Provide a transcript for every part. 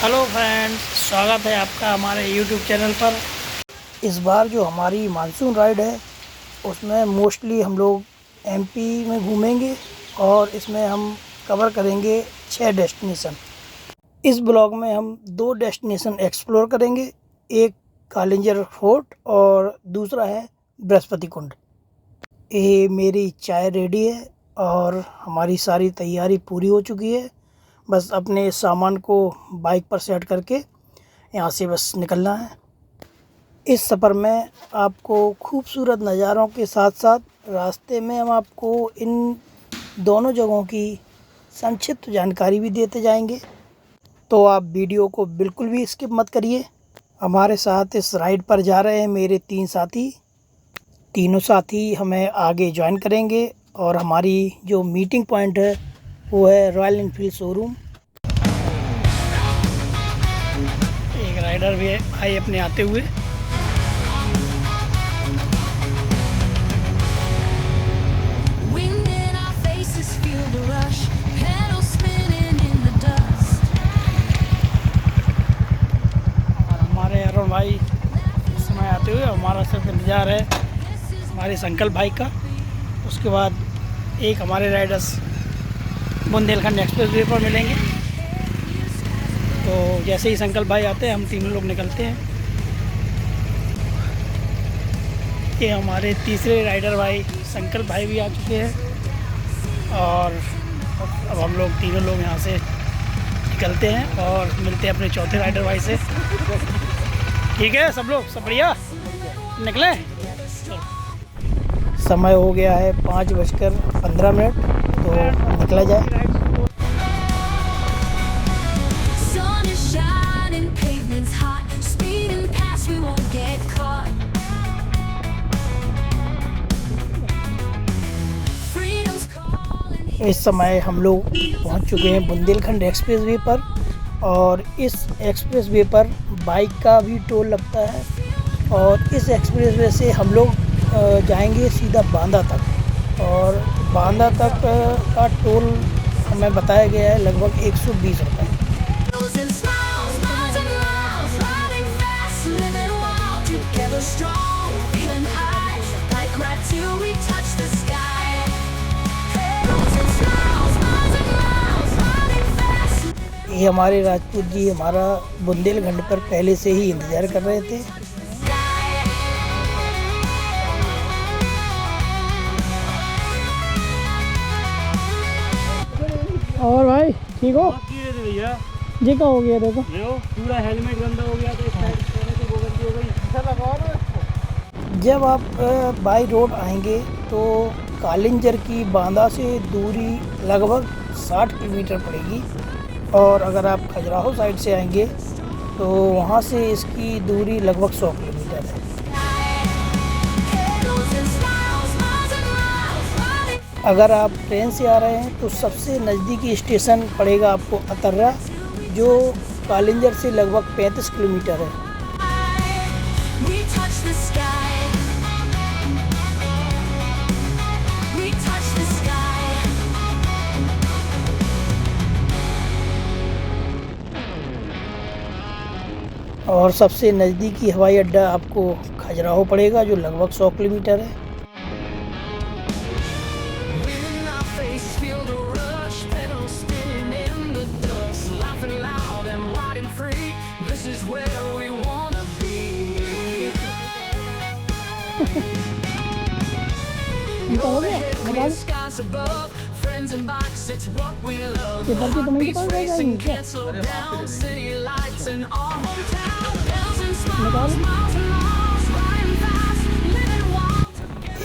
Hello friends, स्वागत है आपका हमारे यूट्यूब चैनल पर। इस बार जो हमारी मानसून राइड है उसमें मोस्टली हम लोग एमपी में घूमेंगे और इसमें हम कवर करेंगे 6 डेस्टिनेशन। इस ब्लॉग में हम 2 डेस्टिनेशन एक्सप्लोर करेंगे, एक कालिंजर फोर्ट और दूसरा है बृहस्पति कुंड। ये मेरी चाय रेडी है और हमारी सारी तैयारी पूरी हो चुकी है। बस अपने सामान को बाइक पर सेट करके यहाँ से बस निकलना है। इस सफ़र में आपको खूबसूरत नज़ारों के साथ साथ रास्ते में हम आपको इन दोनों जगहों की संक्षिप्त जानकारी भी देते जाएंगे, तो आप वीडियो को बिल्कुल भी स्किप मत करिए। हमारे साथ इस राइड पर जा रहे हैं मेरे 3 साथी। तीनों साथी हमें आगे ज्वाइन करेंगे और हमारी जो मीटिंग पॉइंट है वो है रॉयल एनफील्ड शोरूम। एक राइडर भी आए अपने आते हुए। और हमारे अरुण भाई इस समय आते हुए, हमारा सिर्फ इंतज़ार है हमारे संकल्प भाई का। उसके बाद एक हमारे राइडर्स बुंदेलखंड एक्सप्रेस वे पर मिलेंगे। तो जैसे ही संकल्प भाई आते हैं हम तीनों लोग निकलते हैं। ये हमारे तीसरे राइडर भाई संकल्प भाई भी आ चुके हैं और अब हम लोग तीनों लोग यहाँ से निकलते हैं और मिलते हैं अपने चौथे राइडर भाई से। ठीक है सब लोग, सब बढ़िया, निकले। समय हो गया है 5:15, तो निकला जाए। इस समय हम लोग पहुंच चुके हैं बुंदेलखंड एक्सप्रेस वे पर और इस एक्सप्रेस वे पर बाइक का भी टोल लगता है और इस एक्सप्रेस वे से हम लोग जाएंगे सीधा बांदा तक और बांदा तक का टोल हमें बताया गया है लगभग 120 रुपये। ये हमारे राजपूत जी हमारा बुंदेलखंड पर पहले से ही इंतज़ार कर रहे थे। और भाई ठीक हो? भैया जी क्या हो गया? देखो पूरा हेलमेट गंदा हो गया तो इस साइड से वो गंदी हो गई। जब आप बाई रोड आएंगे तो कालिंजर की बांदा से दूरी लगभग 60 किलोमीटर पड़ेगी और अगर आप खजुराहो साइड से आएंगे तो वहाँ से इसकी दूरी लगभग 100 किलोमीटर है। अगर आप ट्रेन से आ रहे हैं तो सबसे नज़दीकी स्टेशन पड़ेगा आपको अतर्रा, जो कालिंजर से लगभग 35 किलोमीटर है। और सबसे नज़दीकी हवाई अड्डा आपको खजुराहो पड़ेगा जो लगभग 100 किलोमीटर है।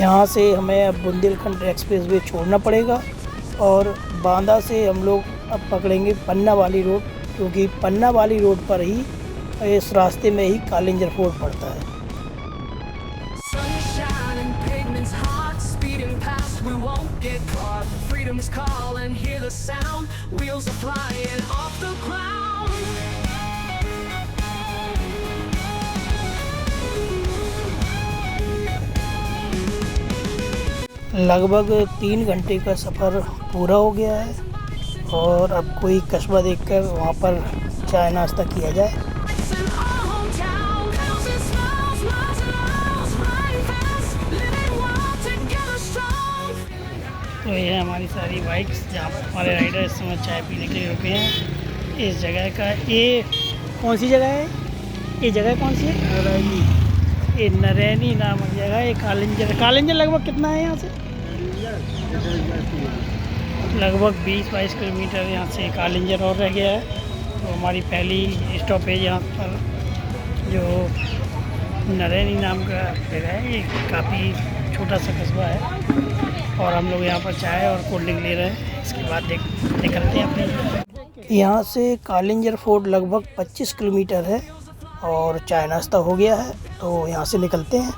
यहाँ से हमें अब बुंदेलखंड एक्सप्रेस वे छोड़ना पड़ेगा और बांदा से हम लोग अब पकड़ेंगे पन्ना वाली रोड, क्योंकि पन्ना वाली रोड पर ही इस रास्ते में ही कालिंजर फोर्ट पड़ता है। लगभग 3 घंटे का सफ़र पूरा हो गया है और अब कोई कस्बा देखकर वहाँ पर चाय नाश्ता किया जाए। तो ये है हमारी सारी बाइक्स जहाँ पर हमारे राइडर इस समय चाय पीने के लिए रुके हैं। इस जगह का ये कौन सी जगह है? ये जगह कौन सी है? नरैनी। ये नरैनी नामक जगह है। कालिंजर लगभग कितना है यहाँ से? लगभग 20-22 किलोमीटर यहाँ से कालिंजर और रह गया है। तो हमारी पहली स्टॉपेज यहाँ पर जो नरैनी नाम का जगह है, ये काफ़ी छोटा सा कस्बा है और हम लोग यहाँ पर चाय और कोल्ड ड्रिंक ले रहे हैं। इसके बाद निकलते हैं अपने। यहाँ से कालिंजर फोर्ट लगभग 25 किलोमीटर है और चाय नाश्ता हो गया है, तो यहाँ से निकलते हैं।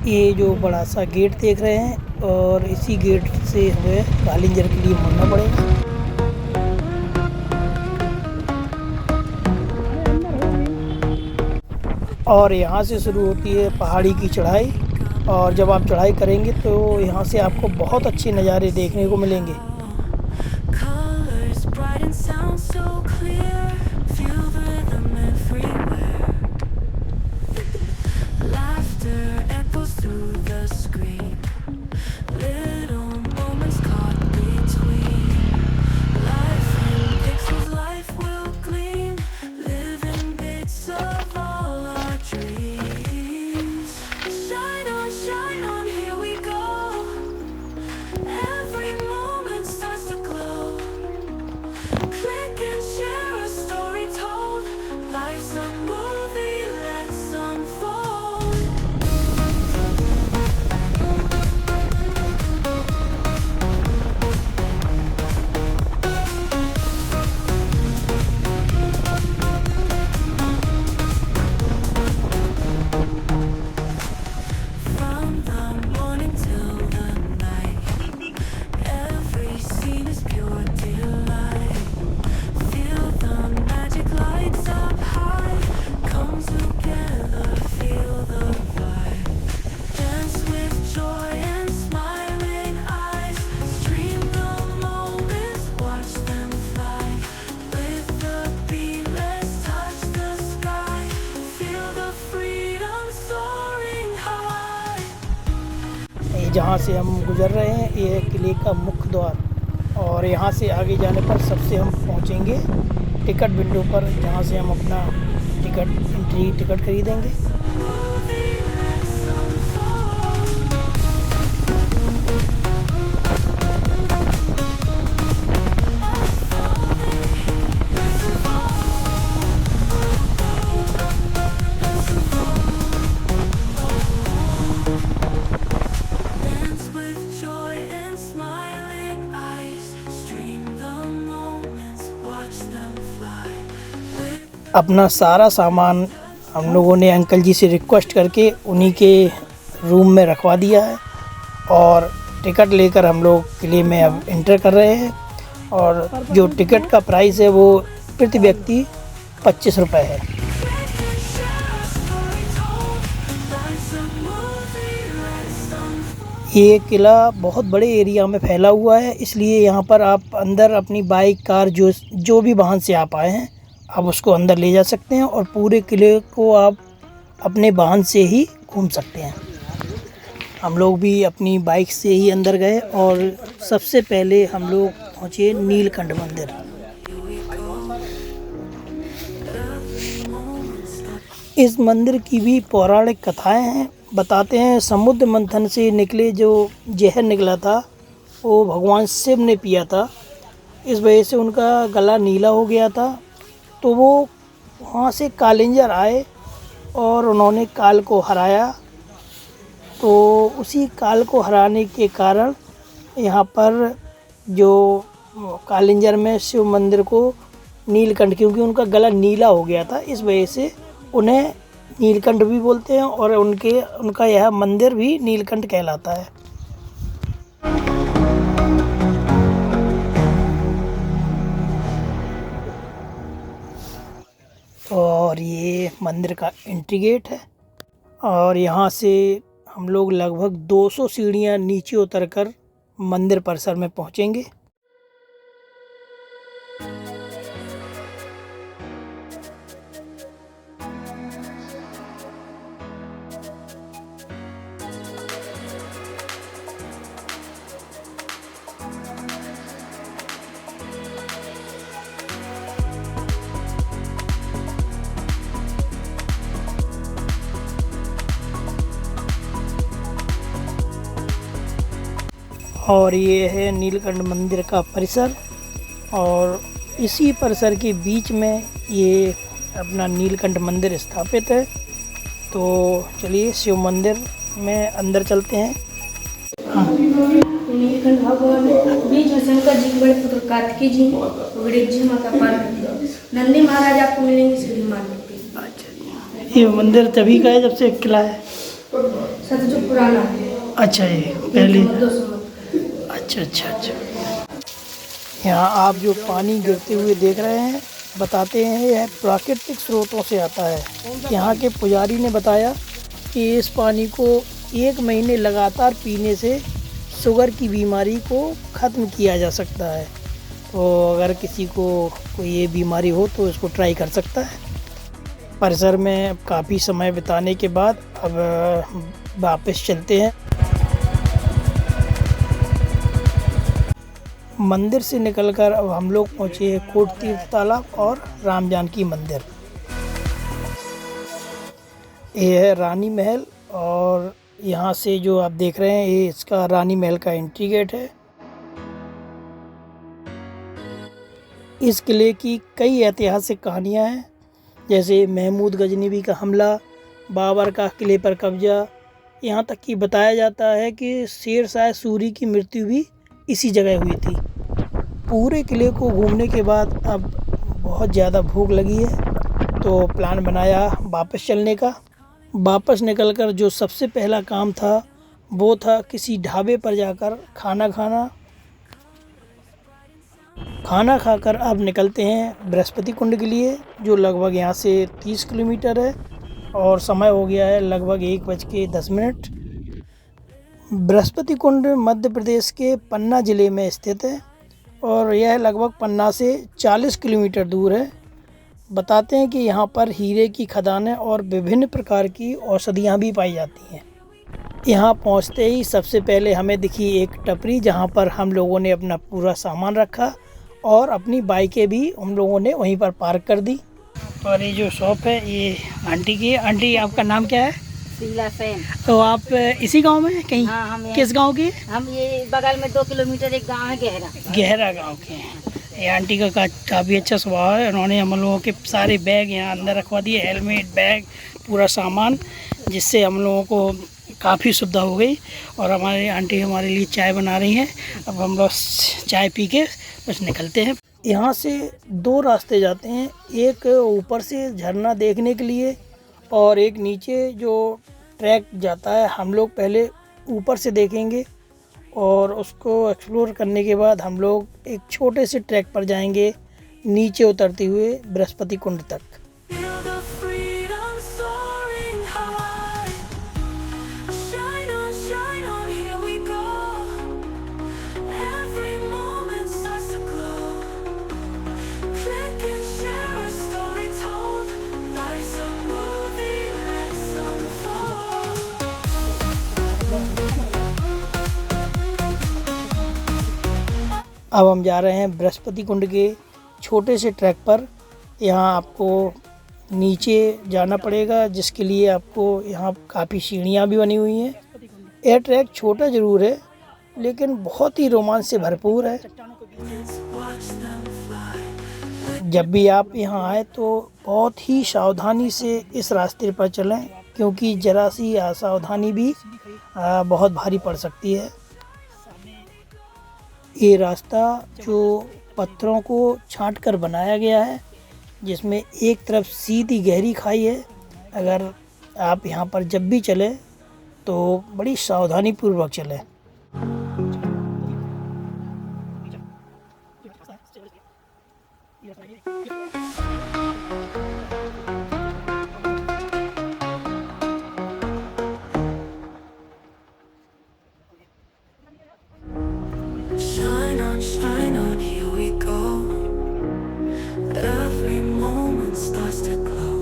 ये जो बड़ा सा गेट देख रहे हैं और इसी गेट से हमें कालिंजर के लिए मुड़ना पड़ेगा। और यहाँ से शुरू होती है पहाड़ी की चढ़ाई और जब आप चढ़ाई करेंगे तो यहाँ से आपको बहुत अच्छे नज़ारे देखने को मिलेंगे। जहाँ से हम गुजर रहे हैं ये है किले का मुख्य द्वार और यहाँ से आगे जाने पर सबसे हम पहुँचेंगे टिकट विंडो पर, जहाँ से हम अपना एंट्री टिकट खरीदेंगे। अपना सारा सामान हम लोगों ने अंकल जी से रिक्वेस्ट करके उन्हीं के रूम में रखवा दिया है और टिकट लेकर हम लोग किले में अब एंटर कर रहे हैं। और जो टिकट का प्राइस है वो प्रति व्यक्ति 25 रुपये है। ये किला बहुत बड़े एरिया में फैला हुआ है, इसलिए यहाँ पर आप अंदर अपनी बाइक कार जो भी वाहन से आप आए हैं आप उसको अंदर ले जा सकते हैं और पूरे किले को आप अपने वाहन से ही घूम सकते हैं। हम लोग भी अपनी बाइक से ही अंदर गए और सबसे पहले हम लोग पहुँचे नीलकंठ मंदिर। इस मंदिर की भी पौराणिक कथाएं हैं। बताते हैं समुद्र मंथन से निकले जो जहर निकला था वो भगवान शिव ने पिया था, इस वजह से उनका गला नीला हो गया था। तो वो वहाँ से कालिंजर आए और उन्होंने काल को हराया। तो उसी काल को हराने के कारण यहाँ पर जो कालिंजर में शिव मंदिर को नीलकंठ, क्योंकि उनका गला नीला हो गया था, इस वजह से उन्हें नीलकंठ भी बोलते हैं और उनका यह मंदिर भी नीलकंठ कहलाता है। और ये मंदिर का एंट्री गेट है और यहाँ से हम लोग लगभग 200 सीढ़ियाँ नीचे उतरकर मंदिर परिसर में पहुँचेंगे। और ये है नीलकंठ मंदिर का परिसर और इसी परिसर के बीच में ये अपना नीलकंठ मंदिर स्थापित है। तो चलिए शिव मंदिर में अंदर चलते हैं। नीलकंठ भगवान बीच में शंकर जी के बड़े पुत्र कार्तिकेय जी, गणेश जी, माता पार्वती, नंदी महाराज आपको मिलेंगे सीढ़ी मार्ग पे। अच्छा, ये मंदिर तभी का है जब से किला है? सतयुग पुराना है। अच्छा, ये पहले। 200 अच्छा। यहाँ आप जो पानी गिरते हुए देख रहे हैं, बताते हैं यह प्राकृतिक स्रोतों से आता है। यहाँ के पुजारी ने बताया कि इस पानी को 1 महीने लगातार पीने से शुगर की बीमारी को ख़त्म किया जा सकता है। तो अगर किसी को कोई ये बीमारी हो तो इसको ट्राई कर सकता है। परिसर में काफ़ी समय बिताने के बाद अब वापस चलते हैं। मंदिर से निकलकर अब हम लोग पहुँचे हैं कोट तीर्थ तालाब और राम जानकी मंदिर। ये है रानी महल और यहाँ से जो आप देख रहे हैं ये इसका रानी महल का एंट्री गेट है। इस किले की कई ऐतिहासिक कहानियाँ हैं, जैसे महमूद गजनवी का हमला, बाबर का किले पर कब्जा। यहाँ तक कि बताया जाता है कि शेर शाह सूरी की मृत्यु भी इसी जगह हुई थी। पूरे किले को घूमने के बाद अब बहुत ज़्यादा भूख लगी है तो प्लान बनाया वापस चलने का। वापस निकलकर जो सबसे पहला काम था वो था किसी ढाबे पर जाकर खाना खाकर अब निकलते हैं बृहस्पति कुंड के लिए, जो लगभग यहाँ से 30 किलोमीटर है और समय हो गया है लगभग 1:10। बृहस्पति कुंड मध्य प्रदेश के पन्ना ज़िले में स्थित है और यह लगभग पन्ना से 40 किलोमीटर दूर है। बताते हैं कि यहाँ पर हीरे की खदानें और विभिन्न प्रकार की औषधियाँ भी पाई जाती हैं। यहाँ पहुँचते ही सबसे पहले हमें दिखी एक टपरी, जहाँ पर हम लोगों ने अपना पूरा सामान रखा और अपनी बाइकें भी हम लोगों ने वहीं पर पार्क कर दी। और ये जो शॉप है ये आंटी की है। आंटी, आपका नाम क्या है? शीला सेन। तो आप इसी गांव में कहीं? हाँ, हम किस गांव के? हम ये बगल में 2 किलोमीटर एक गांव है गहरा गांव के हैं। ये आंटी का काफ़ी अच्छा स्वभाव है। उन्होंने हम लोगों के सारे बैग यहाँ अंदर रखवा दिए, हेलमेट, बैग, पूरा सामान, जिससे हम लोगों को काफ़ी सुविधा हो गई। और हमारे आंटी हमारे लिए चाय बना रही हैं। अब हम लोग चाय पी के बस निकलते हैं। यहाँ से 2 रास्ते जाते हैं, एक ऊपर से झरना देखने के लिए और एक नीचे जो ट्रैक जाता है। हम लोग पहले ऊपर से देखेंगे और उसको एक्सप्लोर करने के बाद हम लोग एक छोटे से ट्रैक पर जाएंगे नीचे उतरते हुए बृहस्पति कुंड तक। अब हम जा रहे हैं बृहस्पति कुंड के छोटे से ट्रैक पर। यहाँ आपको नीचे जाना पड़ेगा, जिसके लिए आपको यहाँ काफ़ी सीढ़ियाँ भी बनी हुई हैं। यह ट्रैक छोटा ज़रूर है लेकिन बहुत ही रोमांच से भरपूर है। जब भी आप यहाँ आए तो बहुत ही सावधानी से इस रास्ते पर चलें, क्योंकि ज़रा सी असावधानी भी बहुत भारी पड़ सकती है। ये रास्ता जो पत्थरों को छांट कर बनाया गया है, जिसमें एक तरफ सीधी गहरी खाई है अगर आप यहाँ पर जब भी चलें तो बड़ी सावधानी पूर्वक चलें। Shine on, here we go. Every moment starts to glow.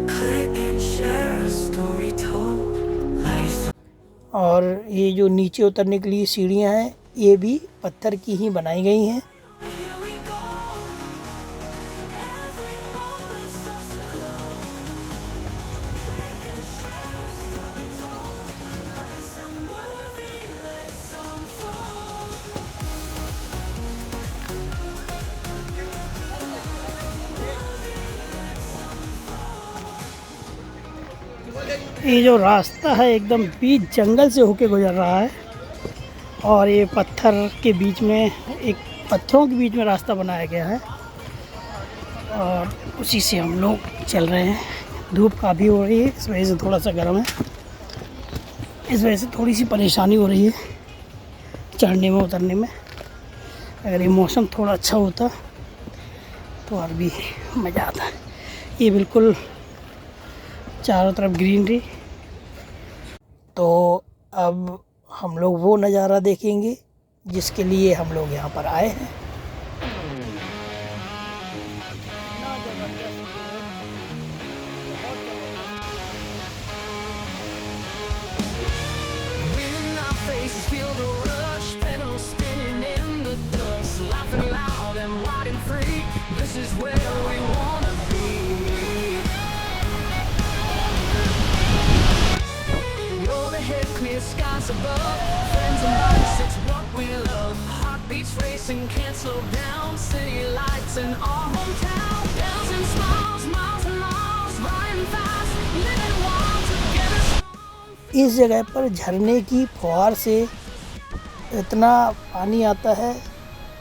Click and share a story told. Life's और ये जो नीचे उतरने के लिए सीढ़ियाँ हैं ये भी पत्थर की ही बनाई गई हैं। here we go. Every moment starts to glow. Click and share a story told. Life's a movie, let's unfold. ये जो रास्ता है एकदम बीच जंगल से होके गुजर रहा है और ये पत्थर के बीच में एक पत्थरों के बीच में रास्ता बनाया गया है और उसी से हम लोग चल रहे हैं। धूप काफ़ी हो रही है, इस वजह से थोड़ा सा गर्म है, इस वजह से थोड़ी सी परेशानी हो रही है चढ़ने में उतरने में। अगर ये मौसम थोड़ा अच्छा होता तो और भी मज़ा आता। ये बिल्कुल चारों तरफ ग्रीनरी। तो अब हम लोग वो नज़ारा देखेंगे जिसके लिए हम लोग यहाँ पर आए हैं। In our faces, feel the rush, pedals spinning in the dust, laughing loud and wide and free. This is where we wanna be. Overhead, clear skies above, friends and bikes, it's what we love. Heartbeats racing, can't slow down. City lights in our hometown. Bells and smiles, miles and miles, riding fast, living wild together strong. इस जगह पर झरने की फुहार से इतना पानी आता है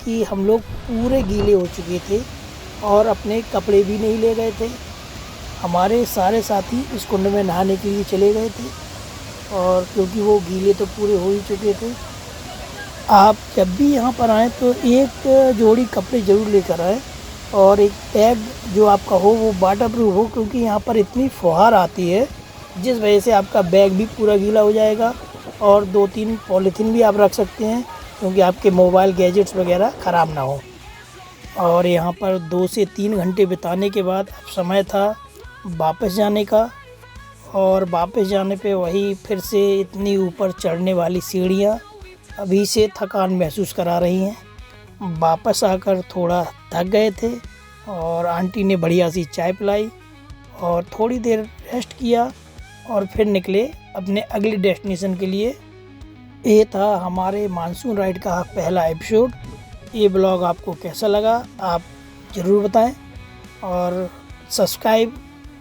कि हम लोग पूरे गीले हो चुके थे और अपने कपड़े भी नहीं ले गए थे। हमारे सारे साथी इस कुंड में नहाने के लिए चले गए थे और क्योंकि वो गीले तो पूरे हो ही चुके थे। आप जब भी यहाँ पर आएँ तो एक जोड़ी कपड़े ज़रूर लेकर आएँ और एक बैग जो आपका हो वो वाटरप्रूफ हो, क्योंकि यहाँ पर इतनी फुहार आती है जिस वजह से आपका बैग भी पूरा गीला हो जाएगा। और 2-3 पॉलीथीन भी आप रख सकते हैं क्योंकि आपके मोबाइल गैजेट्स वगैरह ख़राब ना हो। और यहाँ पर 2 से 3 घंटे बिताने के बाद अब समय था वापस जाने का। और वापस जाने पे वही फिर से इतनी ऊपर चढ़ने वाली सीढ़ियाँ अभी से थकान महसूस करा रही हैं। वापस आकर थोड़ा थक गए थे और आंटी ने बढ़िया सी चाय पिलाई और थोड़ी देर रेस्ट किया और फिर निकले अपने अगले डेस्टिनेशन के लिए। ये था हमारे मानसून राइड का पहला एपिसोड। ये ब्लॉग आपको कैसा लगा आप ज़रूर बताएं और सब्सक्राइब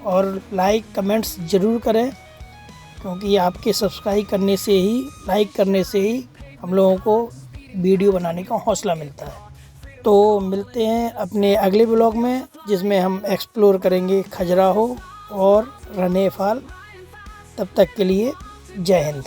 और लाइक कमेंट्स ज़रूर करें, क्योंकि आपके सब्सक्राइब करने से ही, लाइक करने से ही हम लोगों को वीडियो बनाने का हौसला मिलता है। तो मिलते हैं अपने अगले ब्लॉग में जिसमें हम एक्सप्लोर करेंगे खजुराहो और रने फाल। तब तक के लिए जय हिंद।